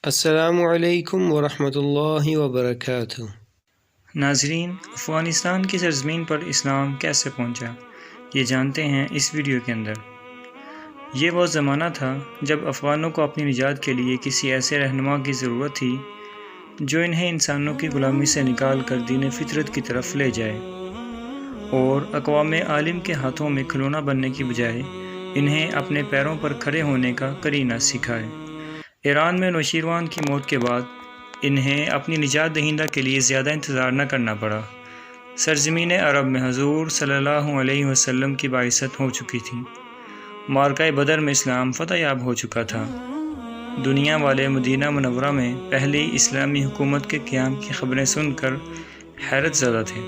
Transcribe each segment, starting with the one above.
السلام علیکم ورحمۃ اللہ وبرکاتہ۔ ناظرین، افغانستان کی سرزمین پر اسلام کیسے پہنچا، یہ جانتے ہیں اس ویڈیو کے اندر۔ یہ وہ زمانہ تھا جب افغانوں کو اپنی نجات کے لیے کسی ایسے رہنما کی ضرورت تھی جو انہیں انسانوں کی غلامی سے نکال کر دین فطرت کی طرف لے جائے اور اقوام عالم کے ہاتھوں میں کھلونا بننے کی بجائے انہیں اپنے پیروں پر کھڑے ہونے کا قرینہ سکھائے۔ ایران میں نوشیروان کی موت کے بعد انہیں اپنی نجات دہندہ کے لیے زیادہ انتظار نہ کرنا پڑا۔ سرزمین عرب میں حضور صلی اللہ علیہ وسلم کی بعثت ہو چکی تھی۔ معرکہ بدر میں اسلام فتح یاب ہو چکا تھا۔ دنیا والے مدینہ منورہ میں پہلی اسلامی حکومت کے قیام کی خبریں سن کر حیرت زدہ تھے۔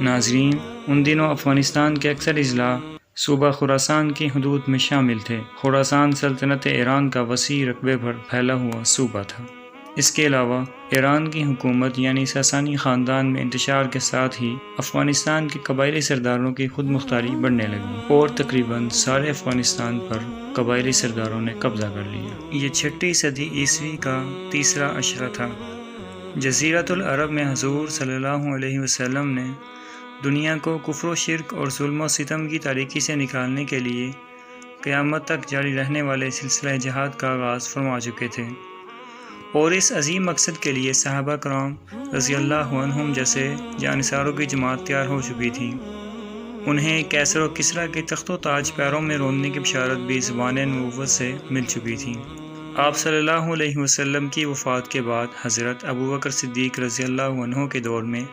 ناظرین، ان دنوں افغانستان کے اکثر اضلاع صوبہ خراسان کی حدود میں شامل تھے۔ خراسان سلطنت ایران کا وسیع رقبے پر پھیلا ہوا صوبہ تھا۔ اس کے علاوہ ایران کی حکومت یعنی ساسانی خاندان میں انتشار کے ساتھ ہی افغانستان کے قبائلی سرداروں کی خود مختاری بڑھنے لگی اور تقریباً سارے افغانستان پر قبائلی سرداروں نے قبضہ کر لیا۔ یہ 6 صدی عیسوی کا تیسرا عشرہ تھا۔ جزیرۃ العرب میں حضور صلی اللہ علیہ وسلم نے دنیا کو کفر و شرک اور ظلم و ستم کی تاریکی سے نکالنے کے لیے قیامت تک جاری رہنے والے سلسلہ جہاد کا آغاز فرما چکے تھے، اور اس عظیم مقصد کے لیے صحابہ کرام رضی اللہ عنہم جیسے جانثاروں کی جماعت تیار ہو چکی تھی۔ انہیں کیسر و کسریٰ کے تخت و تاج پیروں میں روننے کی بشارت بھی زبان نبوت سے مل چکی تھی۔ آپ صلی اللہ علیہ وسلم کی وفات کے بعد حضرت ابوبکر صدیق رضی اللہ عنہ کے دور میں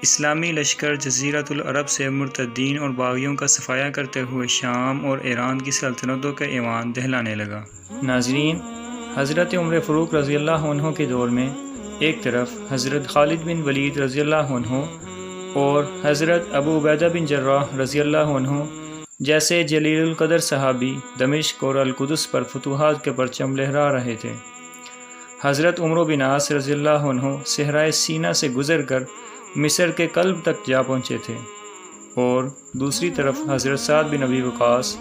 اسلامی لشکر جزیرۃ العرب سے مرتدین اور باغیوں کا صفایا کرتے ہوئے شام اور ایران کی سلطنتوں کا ایوان دہلانے لگا۔ ناظرین، حضرت عمر فاروق رضی اللہ عنہ کے دور میں ایک طرف حضرت خالد بن ولید رضی اللہ عنہ اور حضرت ابو عبیدہ بن جراح رضی اللہ عنہ جیسے جلیل القدر صحابی دمشق اور القدس پر فتوحات کے پرچم لہرا رہے تھے۔ حضرت عمرو بن عاص رضی اللہ عنہ صحرائے سینا سے گزر کر مصر کے قلب تک جا پہنچے تھے، اور دوسری طرف حضرت سعد بن ابی وقاص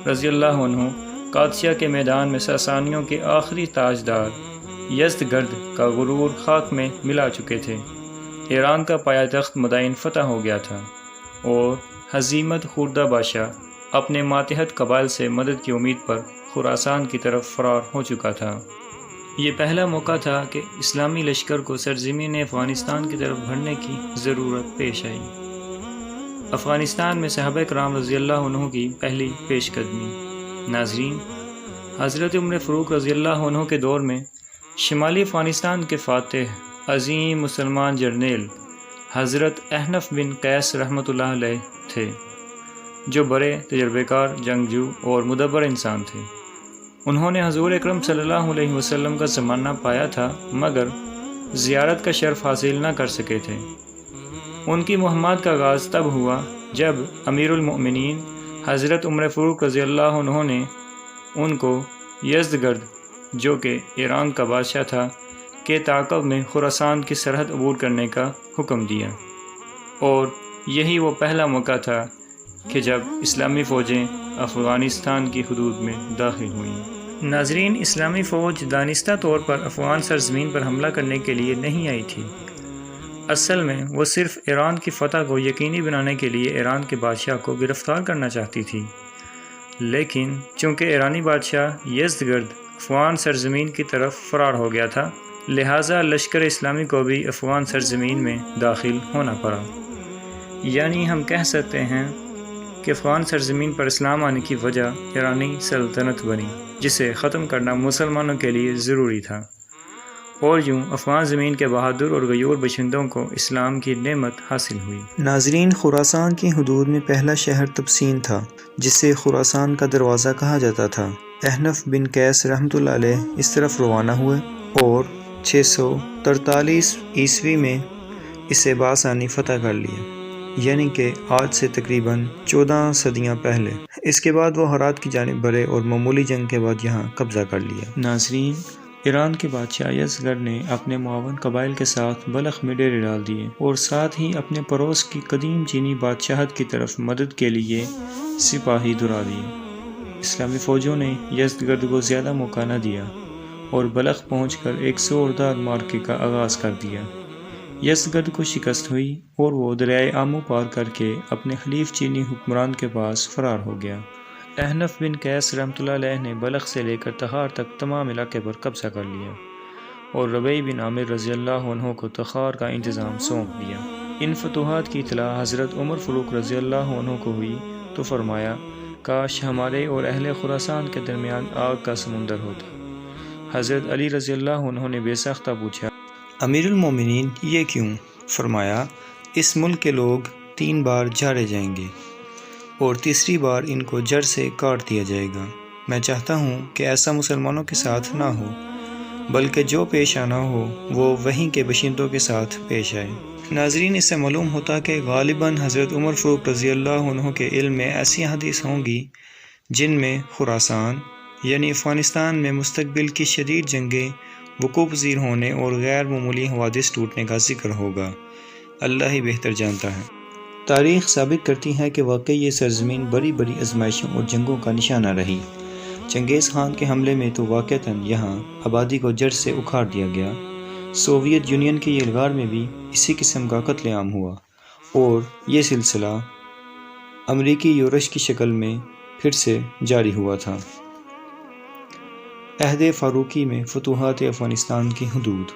رضی اللہ عنہ قادسیہ کے میدان میں ساسانیوں کے آخری تاجدار یزدگرد کا غرور خاک میں ملا چکے تھے۔ ایران کا پایہ تخت مدائن فتح ہو گیا تھا اور ہزیمت خوردہ بادشاہ اپنے ماتحت قبائل سے مدد کی امید پر خراسان کی طرف فرار ہو چکا تھا۔ یہ پہلا موقع تھا کہ اسلامی لشکر کو سرزمین افغانستان کی طرف بڑھنے کی ضرورت پیش آئی۔ افغانستان میں صحابہ کرام رضی اللہ عنہ کی پہلی پیش قدمی۔ ناظرین، حضرت عمر فاروق رضی اللہ عنہ کے دور میں شمالی افغانستان کے فاتح عظیم مسلمان جرنیل حضرت احنف بن قیس رحمۃ اللہ علیہ تھے، جو بڑے تجربہ کار جنگجو اور مدبر انسان تھے۔ انہوں نے حضور اکرم صلی اللہ علیہ وسلم کا زمانہ پایا تھا مگر زیارت کا شرف حاصل نہ کر سکے تھے۔ ان کی مہمات کا آغاز تب ہوا جب امیر المؤمنین حضرت عمر فاروق رضی اللہ عنہ نے ان کو یزدگرد، جو کہ ایران کا بادشاہ تھا، کے تعاقب میں خراسان کی سرحد عبور کرنے کا حکم دیا، اور یہی وہ پہلا موقع تھا کہ جب اسلامی فوجیں افغانستان کی حدود میں داخل ہوئیں۔ ناظرین، اسلامی فوج دانستہ طور پر افغان سرزمین پر حملہ کرنے کے لیے نہیں آئی تھی۔ اصل میں وہ صرف ایران کی فتح کو یقینی بنانے کے لیے ایران کے بادشاہ کو گرفتار کرنا چاہتی تھی، لیکن چونکہ ایرانی بادشاہ یزدگرد افغان سرزمین کی طرف فرار ہو گیا تھا، لہٰذا لشکر اسلامی کو بھی افغان سرزمین میں داخل ہونا پڑا۔ یعنی ہم کہہ سکتے ہیں کہ افغان سرزمین پر اسلام آنے کی وجہ ایرانی سلطنت بنی، جسے ختم کرنا مسلمانوں کے لیے ضروری تھا، اور یوں افغان زمین کے بہادر اور غیور باشندوں کو اسلام کی نعمت حاصل ہوئی۔ ناظرین، خراسان کی حدود میں پہلا شہر تبسین تھا، جسے خراسان کا دروازہ کہا جاتا تھا۔ احنف بن قیس رحمۃ اللہ علیہ اس طرف روانہ ہوئے اور 643 عیسوی میں اسے بآسانی فتح کر لیا، یعنی کہ آج سے تقریباً 14 صدیاں پہلے۔ اس کے بعد وہ ہرات کی جانب بڑھے اور معمولی جنگ کے بعد یہاں قبضہ کر لیا۔ ناظرین، ایران کے بادشاہ یزدگرد نے اپنے معاون قبائل کے ساتھ بلخ میں ڈیرے ڈال دیے اور ساتھ ہی اپنے پڑوس کی قدیم چینی بادشاہت کی طرف مدد کے لیے سپاہی دھرا دیے۔ اسلامی فوجوں نے یزدگرد کو زیادہ موقع نہ دیا اور بلخ پہنچ کر ایک زوردار معرکے کا آغاز کر دیا۔ یزدگرد کو شکست ہوئی اور وہ دریائے آمو پار کر کے اپنے حلیف چینی حکمران کے پاس فرار ہو گیا۔ احنف بن قیس رحمۃ اللہ علیہ نے بلخ سے لے کر تخار تک تمام علاقے پر قبضہ کر لیا اور ربیع بن عامر رضی اللہ عنہ کو تخار کا انتظام سونپ دیا۔ ان فتوحات کی اطلاع حضرت عمر فاروق رضی اللہ عنہ کو ہوئی تو فرمایا، کاش ہمارے اور اہل خراسان کے درمیان آگ کا سمندر ہوتا۔ حضرت علی رضی اللہ عنہ نے بے ساختہ پوچھا، امیر المومنین یہ کیوں؟ فرمایا، اس ملک کے لوگ 3 بار جھاڑے جائیں گے اور تیسری بار ان کو جڑ سے کاٹ دیا جائے گا۔ میں چاہتا ہوں کہ ایسا مسلمانوں کے ساتھ نہ ہو، بلکہ جو پیش آنا ہو وہ وہیں کے باشندوں کے ساتھ پیش آئے۔ ناظرین، اس سے معلوم ہوتا کہ غالباً حضرت عمر فاروق رضی اللہ عنہ کے علم میں ایسی حدیث ہوں گی جن میں خراسان یعنی افغانستان میں مستقبل کی شدید جنگیں وقوع پذیر ہونے اور غیر معمولی حوادث ٹوٹنے کا ذکر ہوگا۔ اللہ ہی بہتر جانتا ہے۔ تاریخ ثابت کرتی ہے کہ واقعی یہ سرزمین بڑی بڑی آزمائشوں اور جنگوں کا نشانہ رہی۔ چنگیز خان کے حملے میں تو واقعتاً یہاں آبادی کو جڑ سے اکھاڑ دیا گیا۔ سوویت یونین کے یلغار میں بھی اسی قسم کا قتل عام ہوا اور یہ سلسلہ امریکی یورش کی شکل میں پھر سے جاری ہوا تھا۔ عہد فاروقی میں فتوحات افغانستان کی حدود۔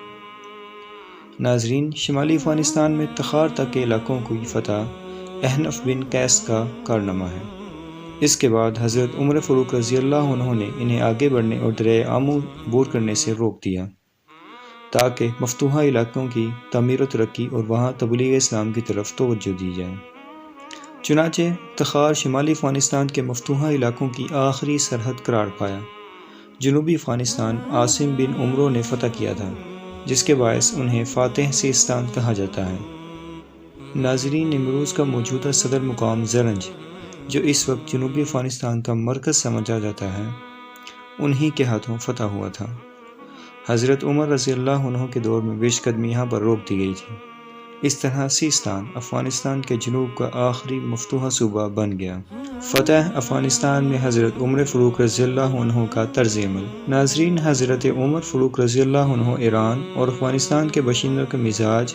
ناظرین، شمالی افغانستان میں تخار تک کے علاقوں کی فتح احنف بن قیس کا کارنامہ ہے۔ اس کے بعد حضرت عمر فاروق رضی اللہ عنہ نے انہیں آگے بڑھنے اور دریائے آمو عبور کرنے سے روک دیا تاکہ مفتوحہ علاقوں کی تعمیر و ترقی اور وہاں تبلیغ اسلام کی طرف توجہ دی جائے۔ چنانچہ تخار شمالی افغانستان کے مفتوحہ علاقوں کی آخری سرحد قرار پایا۔ جنوبی افغانستان عاصم بن عمرو نے فتح کیا تھا، جس کے باعث انہیں فاتح سیستان کہا جاتا ہے۔ ناظرین، نمروز کا موجودہ صدر مقام زرنج، جو اس وقت جنوبی افغانستان کا مرکز سمجھا جاتا ہے، انہی کے ہاتھوں فتح ہوا تھا۔ حضرت عمر رضی اللہ عنہ کے دور میں پیش قدمی یہاں پر روک دی گئی تھی۔ اس طرح سیستان افغانستان کے جنوب کا آخری مفتوحہ صوبہ بن گیا۔ فتح افغانستان میں حضرت عمر فاروق رضی اللہ عنہ کا طرز عمل۔ ناظرین، حضرت عمر فاروق رضی اللہ عنہ ایران اور افغانستان کے باشندوں کے مزاج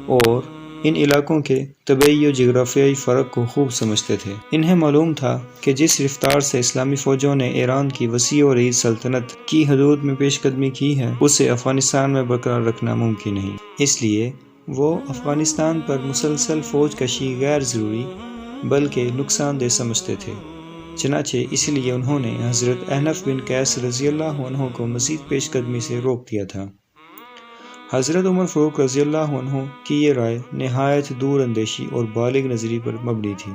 اور ان علاقوں کے طبعی و جغرافیائی فرق کو خوب سمجھتے تھے۔ انہیں معلوم تھا کہ جس رفتار سے اسلامی فوجوں نے ایران کی وسیع و عریض سلطنت کی حدود میں پیش قدمی کی ہے، اسے افغانستان میں برقرار رکھنا ممکن نہیں۔ اس لیے وہ افغانستان پر مسلسل فوج کشی غیر ضروری بلکہ نقصان دہ سمجھتے تھے۔ چنانچہ اس لیے انہوں نے حضرت احنف بن قیس رضی اللہ عنہ کو مزید پیش قدمی سے روک دیا تھا۔ حضرت عمر فاروق رضی اللہ عنہ کی یہ رائے نہایت دور اندیشی اور بالغ نظری پر مبنی تھی۔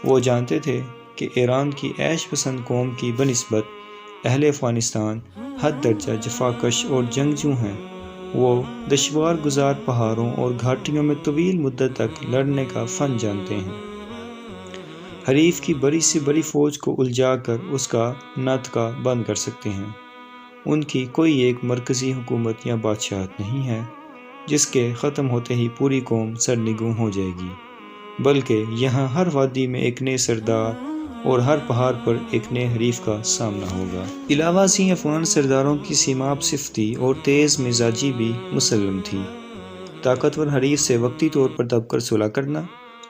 وہ جانتے تھے کہ ایران کی عیش پسند قوم کی بنسبت اہل افغانستان حد درجہ جفاکش اور جنگجو ہیں۔ وہ دشوار گزار پہاڑوں اور گھاٹیوں میں طویل مدت تک لڑنے کا فن جانتے ہیں۔ حریف کی بڑی سے بڑی فوج کو الجھا کر اس کا ناطقہ بند کر سکتے ہیں۔ ان کی کوئی ایک مرکزی حکومت یا بادشاہت نہیں ہے جس کے ختم ہوتے ہی پوری قوم سرنگوں ہو جائے گی، بلکہ یہاں ہر وادی میں ایک نئے سردار اور ہر پہاڑ پر ایک نئے حریف کا سامنا ہوگا۔ علاوہ ازیں افغان سرداروں کی سیماب صفتی اور تیز مزاجی بھی مسلم تھی۔ طاقتور حریف سے وقتی طور پر دب کر صلح کرنا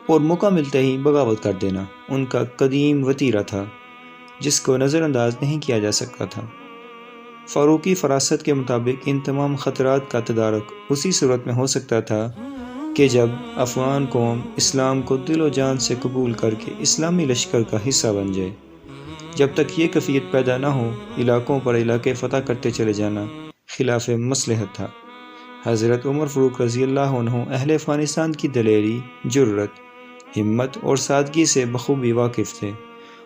اور موقع ملتے ہی بغاوت کر دینا ان کا قدیم وتیرہ تھا، جس کو نظر انداز نہیں کیا جا سکتا تھا۔ فاروقی فراست کے مطابق ان تمام خطرات کا تدارک اسی صورت میں ہو سکتا تھا کہ جب افغان قوم اسلام کو دل و جان سے قبول کر کے اسلامی لشکر کا حصہ بن جائے۔ جب تک یہ کیفیت پیدا نہ ہو، علاقوں پر علاقے فتح کرتے چلے جانا خلاف مصلحت تھا۔ حضرت عمر فاروق رضی اللہ عنہ اہل افغانستان کی دلیری، جرأت، ہمت اور سادگی سے بخوبی واقف تھے،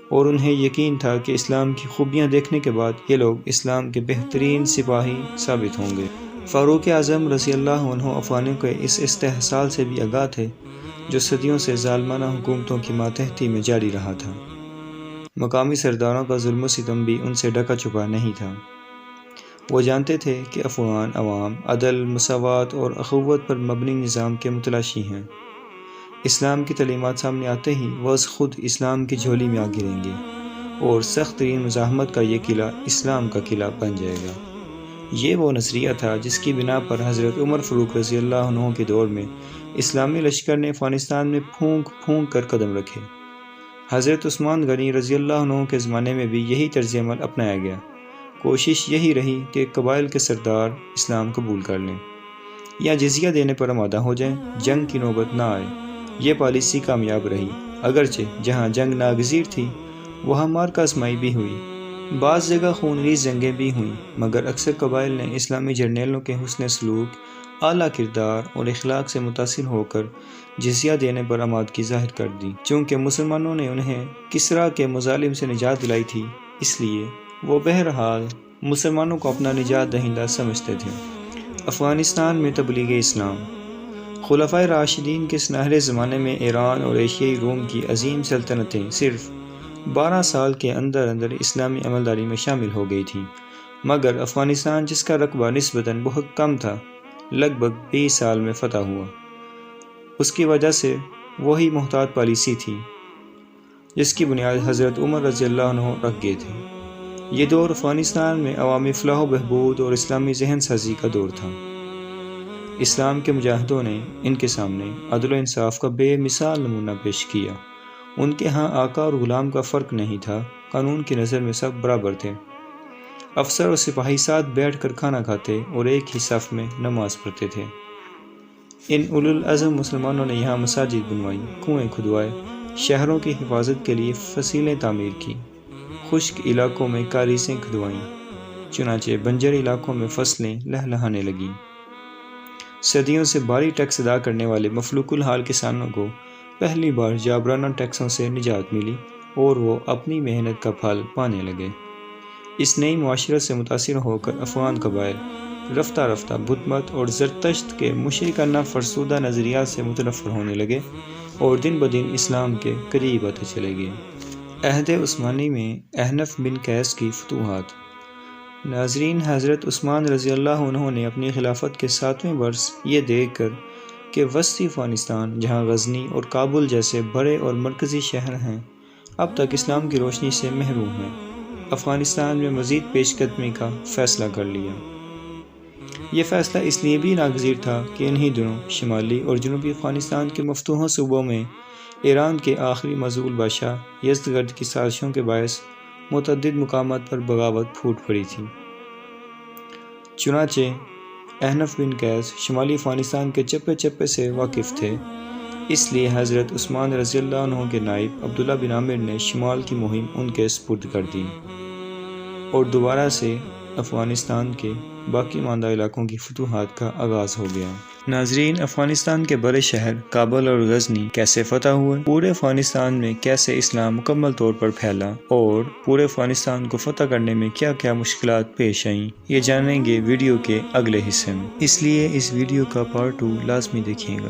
اور انہیں یقین تھا کہ اسلام کی خوبیاں دیکھنے کے بعد یہ لوگ اسلام کے بہترین سپاہی ثابت ہوں گے۔ فاروق اعظم رضی اللہ عنہ افغانوں کے اس استحصال سے بھی آگاہ تھے جو صدیوں سے ظالمانہ حکومتوں کی ماتحتی میں جاری رہا تھا۔ مقامی سرداروں کا ظلم و ستم بھی ان سے ڈھکا چھپا نہیں تھا۔ وہ جانتے تھے کہ افغان عوام عدل، مساوات اور اخوت پر مبنی نظام کے متلاشی ہیں۔ اسلام کی تعلیمات سامنے آتے ہی وہ خود اسلام کی جھولی میں آ گریں گے اور سخت ترین مزاحمت کا یہ قلعہ اسلام کا قلعہ بن جائے گا۔ یہ وہ نظریہ تھا جس کی بنا پر حضرت عمر فاروق رضی اللہ عنہ کے دور میں اسلامی لشکر نے افغانستان میں پھونک پھونک کر قدم رکھے۔ حضرت عثمان غنی رضی اللہ عنہ کے زمانے میں بھی یہی طرز عمل اپنایا گیا۔ کوشش یہی رہی کہ قبائل کے سردار اسلام قبول کر لیں یا جزیہ دینے پر آمادہ ہو جائیں، جنگ کی نوبت نہ آئے۔ یہ پالیسی کامیاب رہی، اگرچہ جہاں جنگ ناگزیر تھی وہاں مارکہ آزمائی بھی ہوئی، بعض جگہ خونریز جنگیں بھی ہوئیں، مگر اکثر قبائل نے اسلامی جرنیلوں کے حسن سلوک، اعلیٰ کردار اور اخلاق سے متاثر ہو کر جزیہ دینے پر آمادگی ظاہر کر دی۔ چونکہ مسلمانوں نے انہیں کسریٰ کے مظالم سے نجات دلائی تھی، اس لیے وہ بہرحال مسلمانوں کو اپنا نجات دہندہ سمجھتے تھے۔ افغانستان میں تبلیغ اسلام۔ خلفائے راشدین کے سنہرے زمانے میں ایران اور ایشیائی روم کی عظیم سلطنتیں صرف 12 سال کے اندر اندر اسلامی عملداری میں شامل ہو گئی تھیں، مگر افغانستان جس کا رقبہ نسبتاً بہت کم تھا لگ بھگ 20 سال میں فتح ہوا۔ اس کی وجہ سے وہی محتاط پالیسی تھی جس کی بنیاد حضرت عمر رضی اللہ عنہ رکھ گئے تھے۔ یہ دور افغانستان میں عوامی فلاح و بہبود اور اسلامی ذہن سازی کا دور تھا۔ اسلام کے مجاہدوں نے ان کے سامنے عدل و انصاف کا بے مثال نمونہ پیش کیا۔ ان کے ہاں آقا اور غلام کا فرق نہیں تھا، قانون کی نظر میں سب برابر تھے۔ افسر اور سپاہی ساتھ بیٹھ کر کھانا کھاتے اور ایک ہی صف میں نماز پڑھتے تھے۔ ان اولو العزم مسلمانوں نے یہاں مساجد بنوائی، کنویں کھدوائے، شہروں کی حفاظت کے لیے فصیلیں تعمیر کی، خشک علاقوں میں کاریزیں کھدوائیں، چنانچہ بنجر علاقوں میں فصلیں لہلہانے لگیں۔ صدیوں سے بھاری ٹیکس ادا کرنے والے مفلوک الحال کسانوں کو پہلی بار جابرانہ ٹیکسوں سے نجات ملی اور وہ اپنی محنت کا پھل پانے لگے۔ اس نئی معاشرت سے متاثر ہو کر افغان قبائل رفتہ رفتہ بت مت اور زرتشت کے مشرکانہ فرسودہ نظریات سے متنفر ہونے لگے اور دن بدن اسلام کے قریب آتے چلے گئے۔ عہد عثمانی میں احنف بن قیس کی فتوحات۔ ناظرین، حضرت عثمان رضی اللہ عنہ نے اپنی خلافت کے 7ویں برس یہ دیکھ کر کہ وسطی افغانستان جہاں غزنی اور کابل جیسے بڑے اور مرکزی شہر ہیں اب تک اسلام کی روشنی سے محروم ہیں، افغانستان میں مزید پیش قدمی کا فیصلہ کر لیا۔ یہ فیصلہ اس لیے بھی ناگزیر تھا کہ انہی دنوں شمالی اور جنوبی افغانستان کے مفتوحہ صوبوں میں ایران کے آخری معزول بادشاہ یزدگرد کی سازشوں کے باعث متعدد مقامات پر بغاوت پھوٹ پڑی تھی۔ چنانچہ احنف بن قیس شمالی افغانستان کے چپے چپے سے واقف تھے، اس لیے حضرت عثمان رضی اللہ عنہ کے نائب عبداللہ بن عامر نے شمال کی مہم ان کے سپرد کر دی اور دوبارہ سے افغانستان کے باقی ماندہ علاقوں کی فتوحات کا آغاز ہو گیا۔ ناظرین، افغانستان کے بڑے شہر کابل اور غزنی کیسے فتح ہوئے، پورے افغانستان میں کیسے اسلام مکمل طور پر پھیلا اور پورے افغانستان کو فتح کرنے میں کیا کیا مشکلات پیش آئیں، یہ جانیں گے ویڈیو کے اگلے حصے میں، اس لیے اس ویڈیو کا پارٹ 2 لازمی دیکھیے گا۔